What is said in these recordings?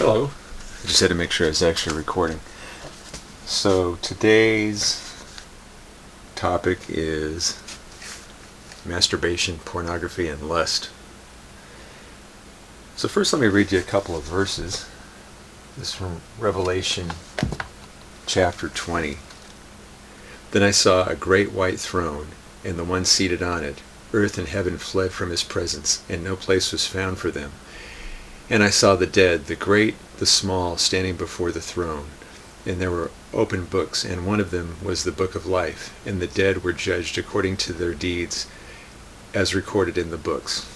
Hello. I just had to make sure I was actually recording. So today's topic is masturbation, pornography, and lust. So first let me read you a couple of verses. This is from Revelation chapter 20. Then I saw a great white throne, and the one seated on it. Earth and heaven fled from his presence, and no place was found for them. And I saw the dead, the great, the small, standing before the throne. And there were open books, and one of them was the book of life. And the dead were judged according to their deeds, as recorded in the books.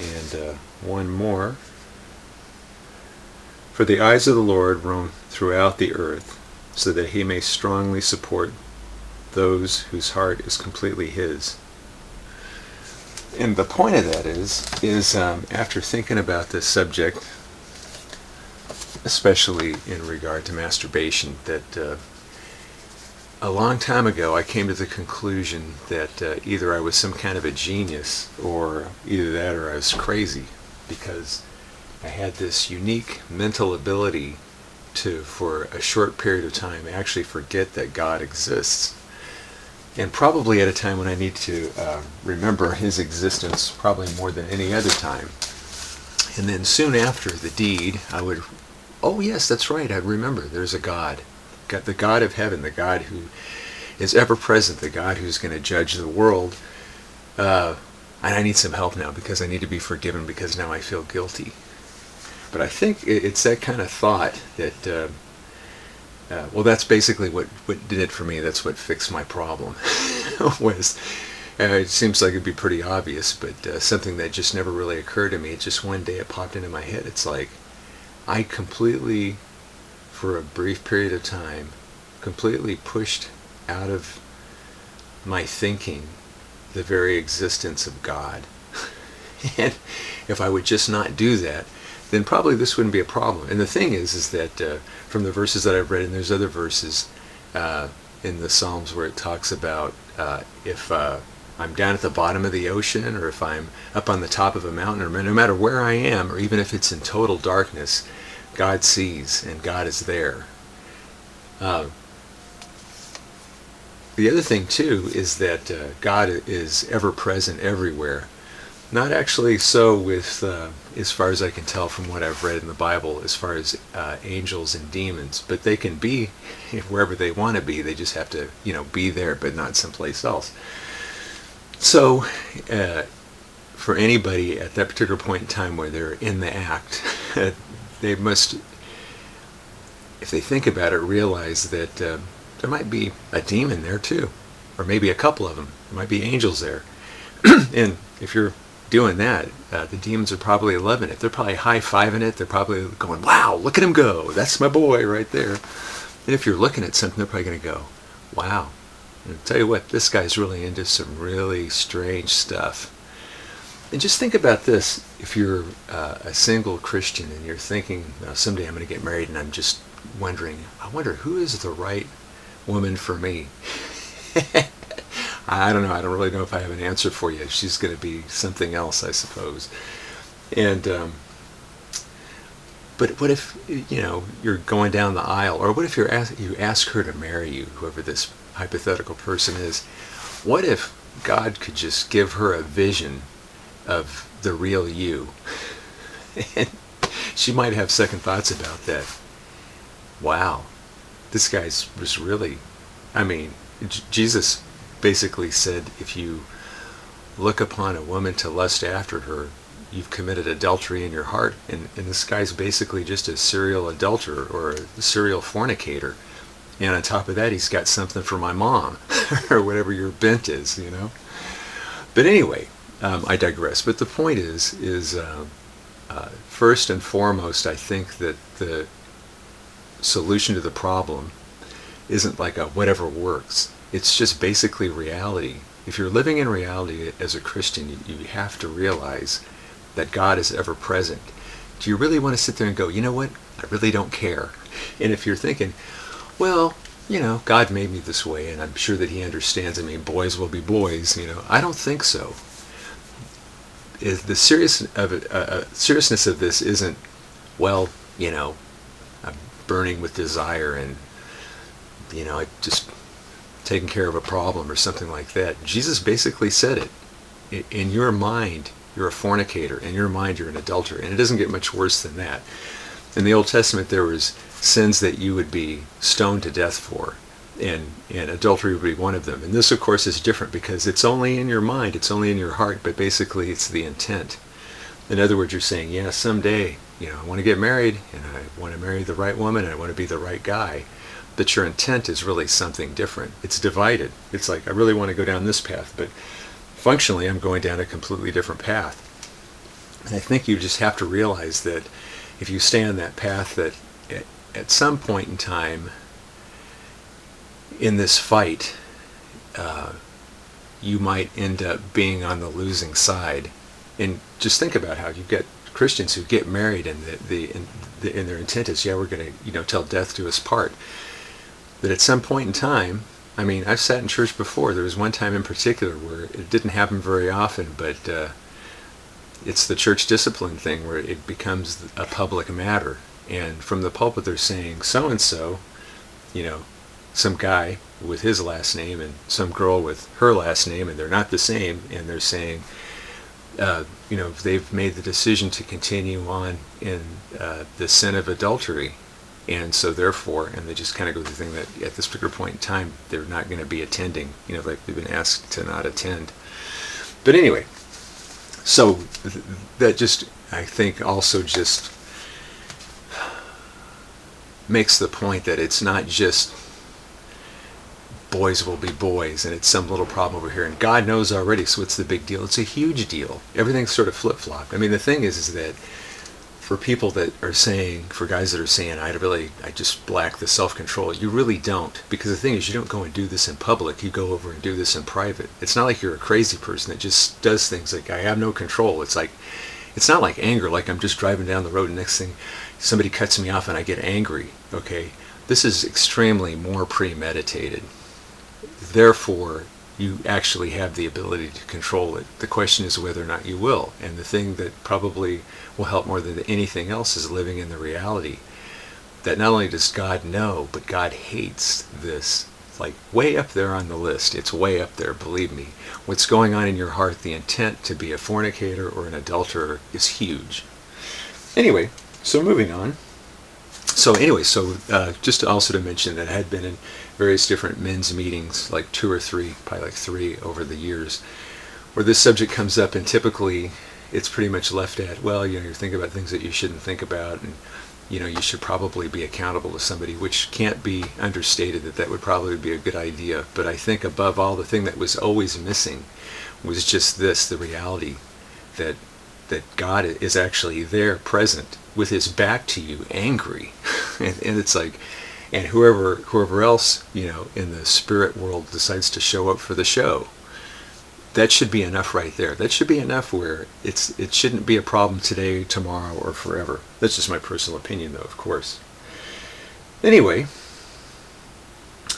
And one more. For the eyes of the Lord roam throughout the earth, so that he may strongly support those whose heart is completely his. And the point of that is after thinking about this subject, especially in regard to masturbation, that a long time ago I came to the conclusion that either I was some kind of a genius, or either that or I was crazy, because I had this unique mental ability to, for a short period of time, actually forget that God exists. And probably at a time when I need to remember his existence, probably more than any other time. And then soon after the deed, I would, oh yes, that's right, I'd remember there's a God. The God of heaven, the God who is ever present, the God who's going to judge the world. And I need some help now because I need to be forgiven because now I feel guilty. But I think it's that kind of thought that well, that's basically what did it for me. That's what fixed my problem. It seems like it'd be pretty obvious, but something that just never really occurred to me. It just one day it popped into my head. It's like I completely, for a brief period of time, completely pushed out of my thinking the very existence of God. And if I would just not do that, then probably this wouldn't be a problem. And the thing is that from the verses that I've read, and there's other verses in the Psalms where it talks about if I'm down at the bottom of the ocean, or if I'm up on the top of a mountain, or no matter where I am, or even if it's in total darkness, God sees and God is there. The other thing too is that God is ever present everywhere. Not actually so with, as far as I can tell from what I've read in the Bible, as far as angels and demons, but they can be wherever they want to be. They just have to, be there, but not someplace else. So, for anybody at that particular point in time where they're in the act, they must, if they think about it, realize that there might be a demon there too, or maybe a couple of them. There might be angels there, and if you're doing that, the demons are probably loving it. They're probably high-fiving it. They're probably going, wow, look at him go. That's my boy right there. And if you're looking at something, they're probably going to go, wow. And I'll tell you what, this guy's really into some really strange stuff. And just think about this. If you're a single Christian and you're thinking, someday I'm going to get married, and I'm just wondering, I wonder who is the right woman for me? I don't know. I don't really know if I have an answer for you. She's going to be something else, I suppose. And but what if you're going down the aisle, or what if you ask her to marry you, whoever this hypothetical person is? What if God could just give her a vision of the real you? And she might have second thoughts about that. Wow, this guy's was really, Jesus basically said, if you look upon a woman to lust after her, you've committed adultery in your heart. And this guy's basically just a serial adulterer, or a serial fornicator. And on top of that, he's got something for my mom, or whatever your bent is, But anyway, I digress. But the point is first and foremost, I think that the solution to the problem isn't like a whatever works. It's just basically reality. If you're living in reality as a Christian, you have to realize that God is ever present. Do you really want to sit there and go, you know what, I really don't care? And if you're thinking, well, God made me this way, and I'm sure that he understands. Boys will be boys, I don't think so. the seriousness of this isn't, well, I'm burning with desire and I just taking care of a problem or something like that. Jesus basically said it. In your mind, you're a fornicator. In your mind, you're an adulterer. And it doesn't get much worse than that. In the Old Testament, there was sins that you would be stoned to death for. And adultery would be one of them. And this, of course, is different because it's only in your mind. It's only in your heart. But basically, it's the intent. In other words, you're saying, yeah, someday, I want to get married. And I want to marry the right woman. And I want to be the right guy. But your intent is really something different. It's divided. It's like, I really want to go down this path, but functionally I'm going down a completely different path. And I think you just have to realize that if you stay on that path, that at some point in time in this fight, you might end up being on the losing side. And just think about how you've got Christians who get married and their intent is, yeah, we're going to till death do us part. But at some point in time, I've sat in church before. There was one time in particular where it didn't happen very often, but it's the church discipline thing where it becomes a public matter. And from the pulpit they're saying so-and-so, some guy with his last name and some girl with her last name, and they're not the same, and they're saying, they've made the decision to continue on in the sin of adultery. And so therefore, and they just kind of go through the thing that at this particular point in time, they're not going to be attending, like they've been asked to not attend. But anyway, so that just, I think also just makes the point that it's not just boys will be boys and it's some little problem over here. And God knows already, so it's the big deal. It's a huge deal. Everything's sort of flip-flopped. The thing is that for people that are saying, for guys that are saying, I just lack the self-control, you really don't. Because the thing is, you don't go and do this in public. You go over and do this in private. It's not like you're a crazy person that just does things like, I have no control. It's like, it's not like anger, like I'm just driving down the road and next thing, somebody cuts me off and I get angry, okay? This is extremely more premeditated. Therefore, you actually have the ability to control it. The question is whether or not you will. And the thing that probably will help more than anything else is living in the reality that not only does God know, but God hates this. It's like way up there on the list. It's way up there, believe me. What's going on in your heart, the intent to be a fornicator or an adulterer is huge. Anyway, so moving on. So just also to mention that I had been in various different men's meetings, like 2 or 3, probably like 3 over the years, where this subject comes up, and typically it's pretty much left at, well, you're thinking about things that you shouldn't think about, and you should probably be accountable to somebody, which can't be understated that would probably be a good idea. But I think above all, the thing that was always missing was just this, the reality that God is actually there, present, with his back to you, angry. and it's like, and whoever else, in the spirit world decides to show up for the show, that should be enough right there. That should be enough where it shouldn't be a problem today, tomorrow, or forever. That's just my personal opinion, though, of course. Anyway,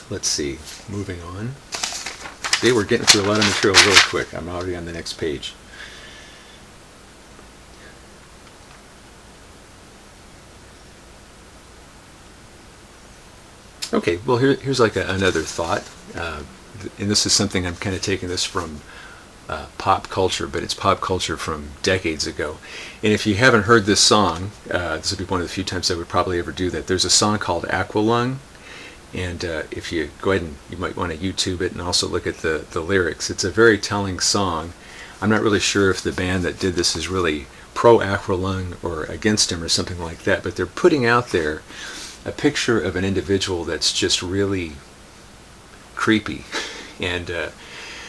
let's see, moving on. Today we're getting through a lot of material real quick. I'm already on the next page. Okay, well here's like another thought, and this is something I'm kind of taking this from pop culture, but it's pop culture from decades ago. And if you haven't heard this song, this would be one of the few times I would probably ever do that. There's a song called Aqualung, and if you go ahead and you might want to YouTube it and also look at the lyrics. It's a very telling song. I'm not really sure if the band that did this is really pro Aqualung or against him or something like that, but they're putting out there a picture of an individual that's just really creepy. And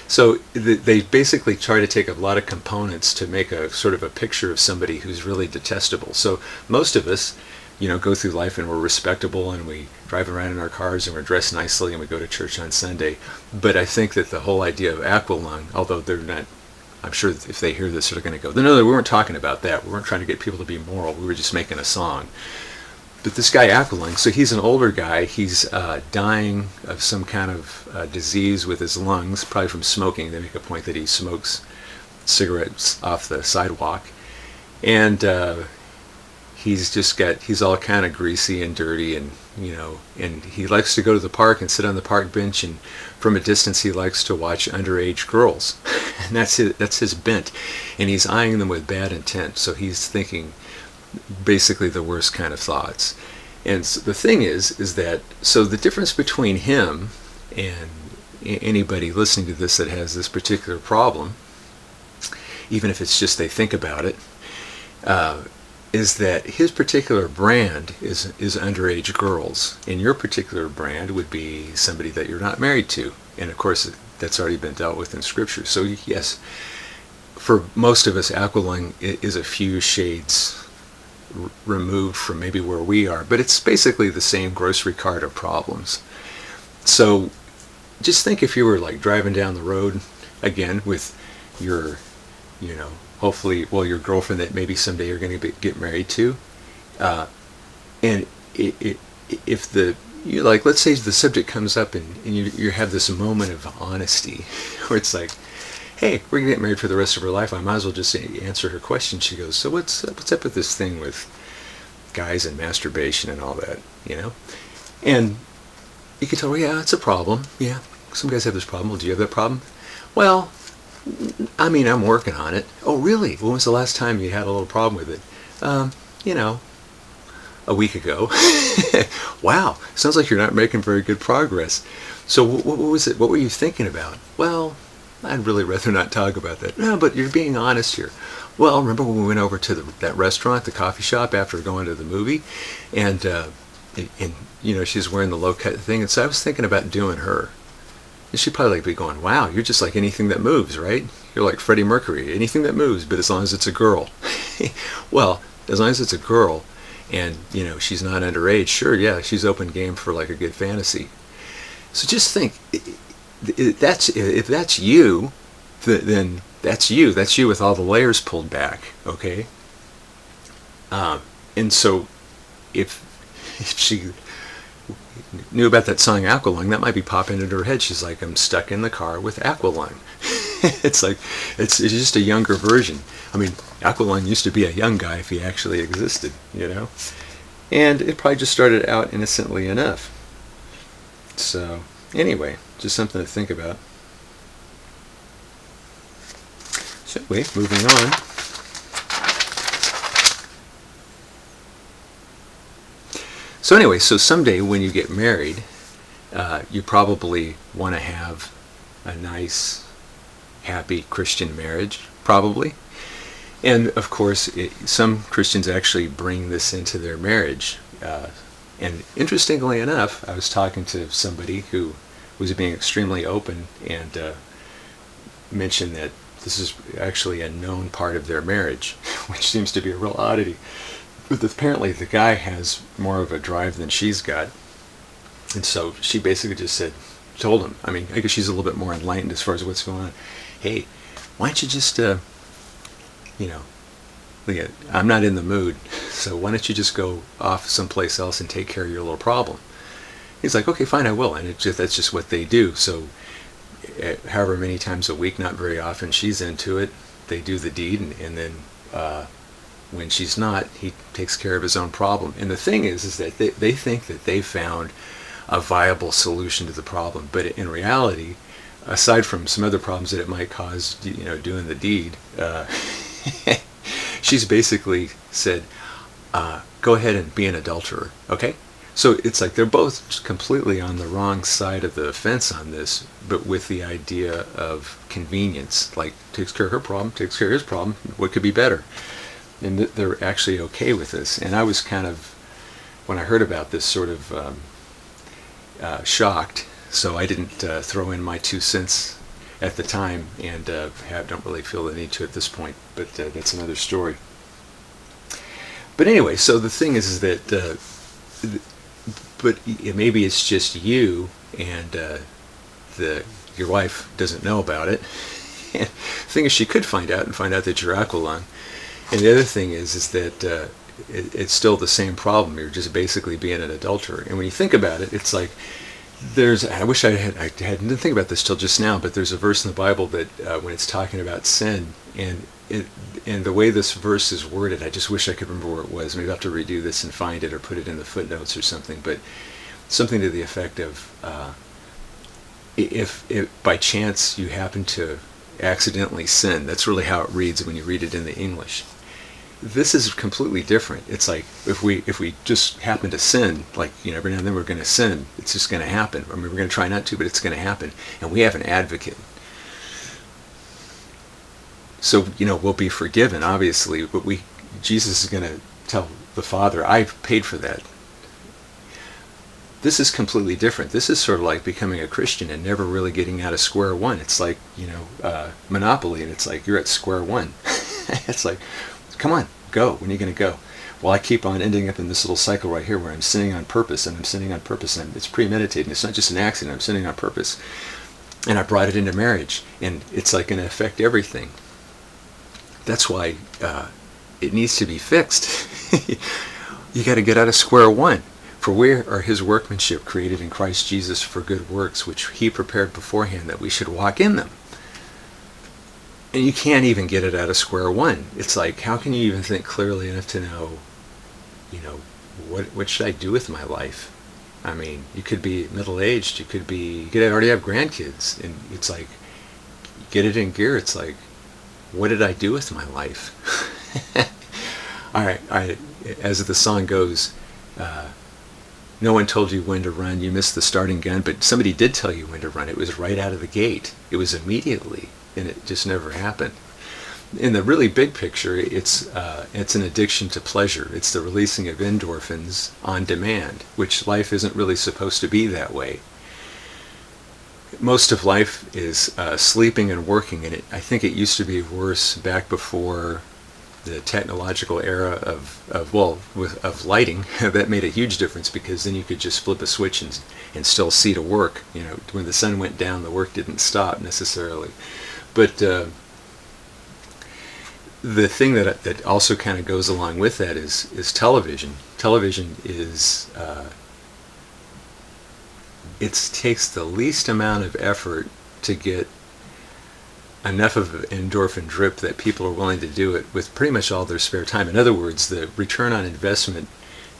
so they basically try to take a lot of components to make a sort of a picture of somebody who's really detestable. So most of us, go through life and we're respectable and we drive around in our cars and we're dressed nicely and we go to church on Sunday. But I think that the whole idea of Aqualung, although they're not, I'm sure that if they hear this, they're going to go, no, we weren't talking about that. We weren't trying to get people to be moral. We were just making a song. But this guy Aqualung, so he's an older guy. He's dying of some kind of disease with his lungs, probably from smoking. They make a point that he smokes cigarettes off the sidewalk, and he's all kind of greasy and dirty, and and he likes to go to the park and sit on the park bench, and from a distance he likes to watch underage girls. And that's his bent, and he's eyeing them with bad intent, so he's thinking basically the worst kind of thoughts. And so the thing is that, so the difference between him and anybody listening to this that has this particular problem, even if it's just they think about it, is that his particular brand is underage girls, and your particular brand would be somebody that you're not married to. And of course, that's already been dealt with in Scripture. So yes, for most of us, Aqualung is a few shades removed from maybe where we are, but it's basically the same grocery cart of problems. So just think if you were like driving down the road again with your, hopefully, well, your girlfriend that maybe someday you're going to get married to, and if let's say the subject comes up and you have this moment of honesty where it's like, hey, we're going to get married for the rest of her life, I might as well just answer her question. She goes, so what's up with this thing with guys and masturbation and all that, And you can tell her, yeah, it's a problem. Yeah, some guys have this problem. Well, do you have that problem? Well, I mean, I'm working on it. Oh, really? When was the last time you had a little problem with it? A week ago. Wow, sounds like you're not making very good progress. So what was it? What were you thinking about? Well, I'd really rather not talk about that. No, but you're being honest here. Well, remember when we went over to that restaurant, the coffee shop, after going to the movie, and she's wearing the low-cut thing, and so I was thinking about doing her. And she'd probably be going, wow, you're just like anything that moves, right? You're like Freddie Mercury, anything that moves, but as long as it's a girl. Well, as long as it's a girl, and she's not underage, sure, yeah, she's open game for like a good fantasy. So just think, if that's you, then that's you. That's you with all the layers pulled back, okay? And so if she knew about that song Aqualung, that might be popping into her head. She's like, I'm stuck in the car with Aqualung. It's like, it's just a younger version. I mean, Aqualung used to be a young guy if he actually existed, And it probably just started out innocently enough. So, anyway, just something to think about. So anyway, moving on. So anyway, so someday when you get married, you probably want to have a nice, happy Christian marriage, probably. And of course, some Christians actually bring this into their marriage. And interestingly enough, I was talking to somebody who was being extremely open and mentioned that this is actually a known part of their marriage, which seems to be a real oddity. But apparently the guy has more of a drive than she's got. And so she basically just told him, I mean, I guess she's a little bit more enlightened as far as what's going on. Hey, why don't you just, I'm not in the mood, so why don't you just go off someplace else and take care of your little problem? He's like, okay, fine, I will. And that's just what they do. So however many times a week, not very often, she's into it. They do the deed, and then when she's not, he takes care of his own problem. And the thing is that they think that they found a viable solution to the problem. But in reality, aside from some other problems that it might cause, doing the deed, she's basically said, go ahead and be an adulterer, okay? So it's like they're both completely on the wrong side of the fence on this, but with the idea of convenience, like takes care of her problem, takes care of his problem, what could be better? And they're actually okay with this. And I was kind of, when I heard about this, sort of shocked, so I didn't throw in my 2 cents at the time, and don't really feel the need to at this point, but that's another story. But anyway, so the thing is that but maybe it's just you, and your wife doesn't know about it. And the thing is, she could find out that you're Aqualung. And the other thing is that it's still the same problem. You're just basically being an adulterer. And when you think about it, it's like I wish I didn't think about this till just now, but there's a verse in the Bible that when it's talking about sin, and the way this verse is worded, I just wish I could remember where it was. Maybe I'll have to redo this and find it or put it in the footnotes or something, but something to the effect of, if by chance you happen to accidentally sin, that's really how it reads when you read it in the English. This is completely different. It's like if we just happen to sin, like, every now and then we're going to sin. It's just going to happen. I mean, we're going to try not to, but it's going to happen. And we have an advocate. So, we'll be forgiven, obviously, but Jesus is going to tell the Father, I've paid for that. This is completely different. This is sort of like becoming a Christian and never really getting out of square one. It's like, Monopoly, and it's like you're at square one. It's like, come on, go. When are you going to go? Well, I keep on ending up in this little cycle right here where I'm sinning on purpose, and I'm sinning on purpose, and it's premeditated. And it's not just an accident. I'm sinning on purpose. And I brought it into marriage, and it's like going to affect everything. That's why it needs to be fixed. You got to get out of square one. For we are his workmanship, created in Christ Jesus for good works, which he prepared beforehand that we should walk in them. And you can't even get it out of square one. It's like, how can you even think clearly enough to know, what should I do with my life? I mean, you could be middle-aged, you could already have grandkids, and it's like, get it in gear. It's like, what did I do with my life? All right, as the song goes, no one told you when to run. You missed the starting gun, but somebody did tell you when to run. It was right out of the gate. It was immediately, and it just never happened. In the really big picture, it's an addiction to pleasure. It's the releasing of endorphins on demand, which life isn't really supposed to be that way. Most of life is sleeping and working, and I think it used to be worse back before the technological era of lighting. That made a huge difference, because then you could just flip a switch and still see to work. When the sun went down, the work didn't stop necessarily. But the thing that also kind of goes along with that is television. Television is it takes the least amount of effort to get enough of an endorphin drip that people are willing to do it with pretty much all their spare time. In other words, the return on investment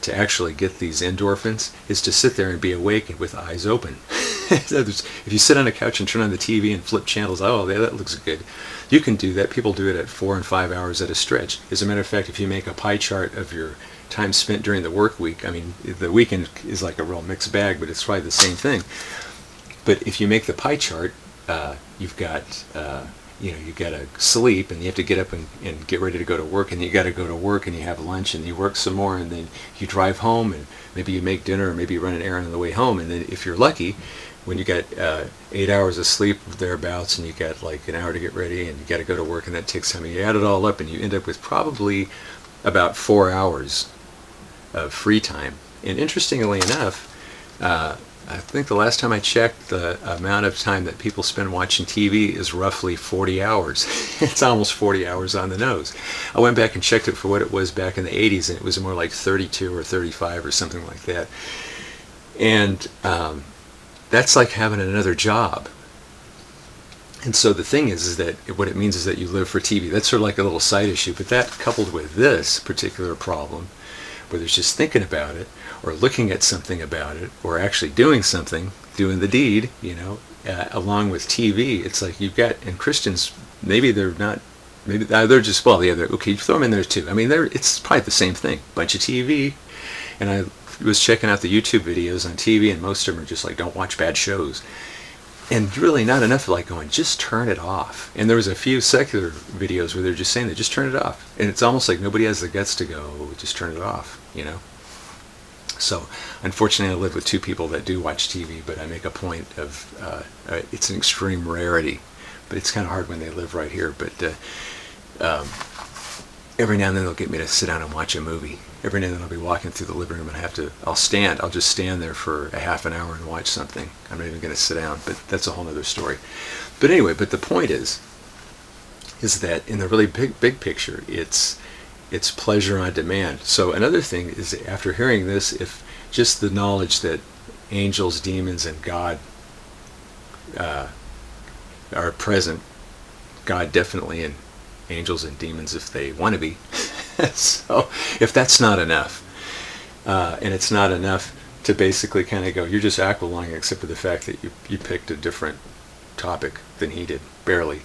to actually get these endorphins is to sit there and be awake with eyes open. If you sit on a couch and turn on the TV and flip channels, oh, that looks good. You can do that. People do it at 4 and 5 hours at a stretch. As a matter of fact, if you make a pie chart of your time spent during the work week, I mean, the weekend is like a real mixed bag, but it's probably the same thing. But if you make the pie chart, you've got, you got to sleep, and you have to get up and get ready to go to work, and you got to go to work, and you have lunch, and you work some more, and then you drive home, and maybe you make dinner, or maybe you run an errand on the way home, and then if you're lucky, when you got 8 hours of sleep thereabouts, and you got like an hour to get ready, and you got to go to work, and that takes time, and you add it all up, and you end up with probably about 4 hours of free time. And interestingly enough, I think the last time I checked, the amount of time that people spend watching TV is roughly 40 hours. It's almost 40 hours on the nose. I went back and checked it for what it was back in the 80s, and it was more like 32 or 35 or something like that. And that's like having another job. And so the thing is that what it means is that you live for TV. That's sort of like a little side issue, but that coupled with this particular problem, where there's just thinking about it, or looking at something about it, or actually doing something, doing the deed, along with TV, it's like you've got, and Christians, maybe they're not, maybe they're just, well, yeah, okay, you throw them in there too. I mean, it's probably the same thing, bunch of TV, and I was checking out the YouTube videos on TV, and most of them are just like, don't watch bad shows. And really not enough like going, just turn it off. And there was a few secular videos where they're just saying that, just turn it off. And it's almost like nobody has the guts to go, just turn it off, So, unfortunately, I live with two people that do watch TV, but I make a point of, it's an extreme rarity, but it's kind of hard when they live right here. But every now and then they'll get me to sit down and watch a movie. Every now and then I'll be walking through the living room and I'll just stand there for a half an hour and watch something. I'm not even going to sit down, but that's a whole other story. But anyway, the point is that in the really big picture, it's pleasure on demand. So another thing is, after hearing this, if just the knowledge that angels, demons, and God are present. God definitely, and angels and demons if they want to be. So if that's not enough, and it's not enough to basically kind of go, you're just Aqualung, except for the fact that you picked a different topic than he did, barely.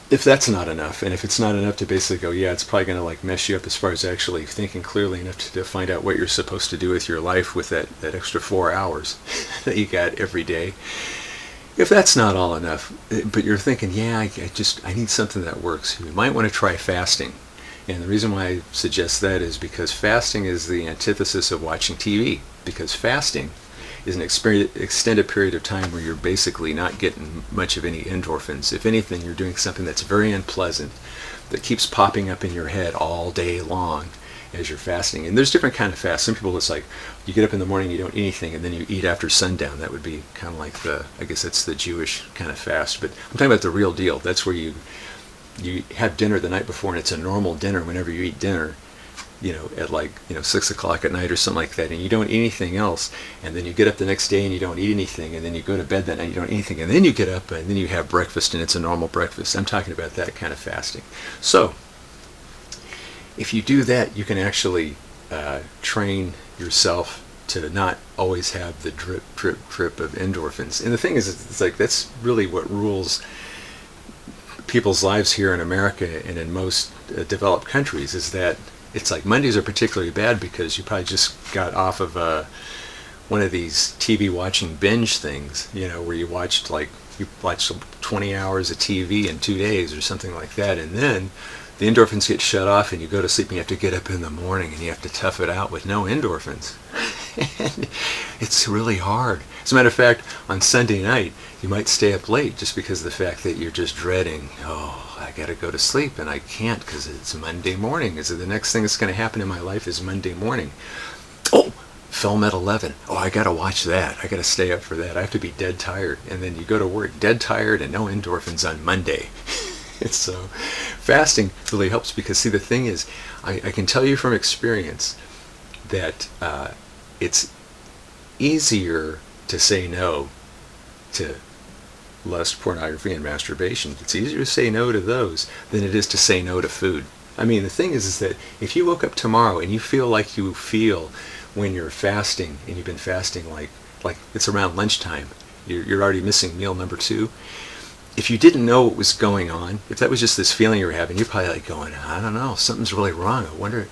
If that's not enough, and if it's not enough to basically go, yeah, it's probably going to like mess you up as far as actually thinking clearly enough to find out what you're supposed to do with your life with that extra 4 hours that you got every day. If that's not all enough, but you're thinking, yeah, I need something that works, you might want to try fasting. And the reason why I suggest that is because fasting is the antithesis of watching TV. Because fasting is an extended period of time where you're basically not getting much of any endorphins. If anything, you're doing something that's very unpleasant, that keeps popping up in your head all day long as you're fasting. And there's different kind of fast. Some people, it's like you get up in the morning, you don't eat anything, and then you eat after sundown. That would be kind of like I guess that's the Jewish kind of fast. But I'm talking about the real deal. That's where you have dinner the night before, and it's a normal dinner whenever you eat dinner, at 6 o'clock at night or something like that, and you don't eat anything else, and then you get up the next day and you don't eat anything, and then you go to bed that night, you don't eat anything, and then you get up and then you have breakfast, and it's a normal breakfast. I'm talking about that kind of fasting. So if you do that, you can actually train yourself to not always have the drip, drip, drip of endorphins. And the thing is, it's like that's really what rules people's lives here in America and in most developed countries, is that it's like Mondays are particularly bad because you probably just got off of one of these TV watching binge things, where you watched 20 hours of TV in 2 days or something like that, and then the endorphins get shut off and you go to sleep and you have to get up in the morning and you have to tough it out with no endorphins. And it's really hard. As a matter of fact, on Sunday night, you might stay up late just because of the fact that you're just dreading, I got to go to sleep and I can't because it's Monday morning. Is it the next thing that's going to happen in my life is Monday morning? Oh, film at 11. Oh, I got to watch that. I got to stay up for that. I have to be dead tired. And then you go to work dead tired and no endorphins on Monday. So fasting really helps because, see, the thing is, I can tell you from experience that it's easier to say no to lust, pornography, and masturbation. It's easier to say no to those than it is to say no to food. I mean, the thing is that if you woke up tomorrow and you feel like you feel when you're fasting, and you've been fasting like it's around lunchtime, you're already missing meal number 2. If you didn't know what was going on, if that was just this feeling you were having, you're probably like going, I don't know, something's really wrong. I wonder,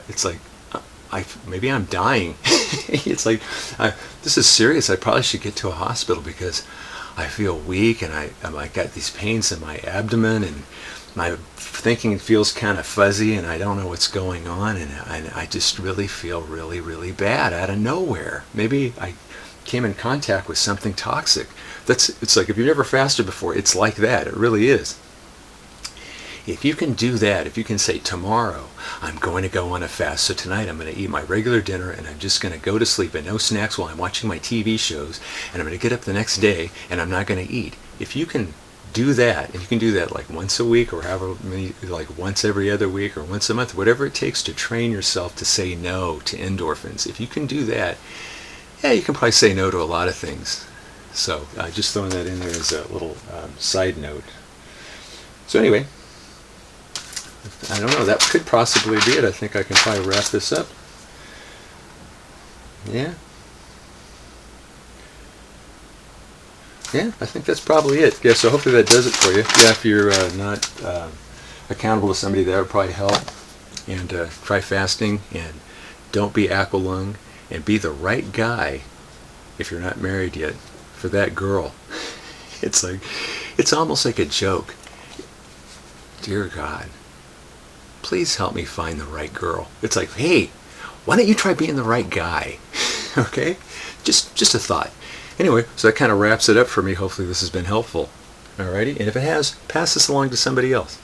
it's like, maybe I'm dying. It's like, this is serious. I probably should get to a hospital because I feel weak and I got these pains in my abdomen and my thinking feels kind of fuzzy and I don't know what's going on and I just really feel really, really bad out of nowhere. Maybe I came in contact with something toxic. It's like if you've never fasted before, it's like that. It really is. If you can do that, if you can say, tomorrow I'm going to go on a fast, so tonight I'm going to eat my regular dinner and I'm just going to go to sleep and no snacks while I'm watching my TV shows, and I'm going to get up the next day and I'm not going to eat. If you can do that, and you can do that like once a week or however many, like once every other week or once a month, whatever it takes to train yourself to say no to endorphins, if you can do that, yeah, you can probably say no to a lot of things. So just throwing that in there as a little side note. So anyway, I don't know, that could possibly be it. I think I can probably wrap this up. Yeah. Yeah, I think that's probably it. Yeah, so hopefully that does it for you. Yeah, if you're not accountable to somebody, that would probably help. And try fasting, and don't be Aqualung, and be the right guy, if you're not married yet, for that girl. It's almost like a joke. Dear God, please help me find the right girl. It's like, hey, why don't you try being the right guy? Okay? Just a thought. Anyway, so that kind of wraps it up for me. Hopefully this has been helpful. Alrighty? And if it has, pass this along to somebody else.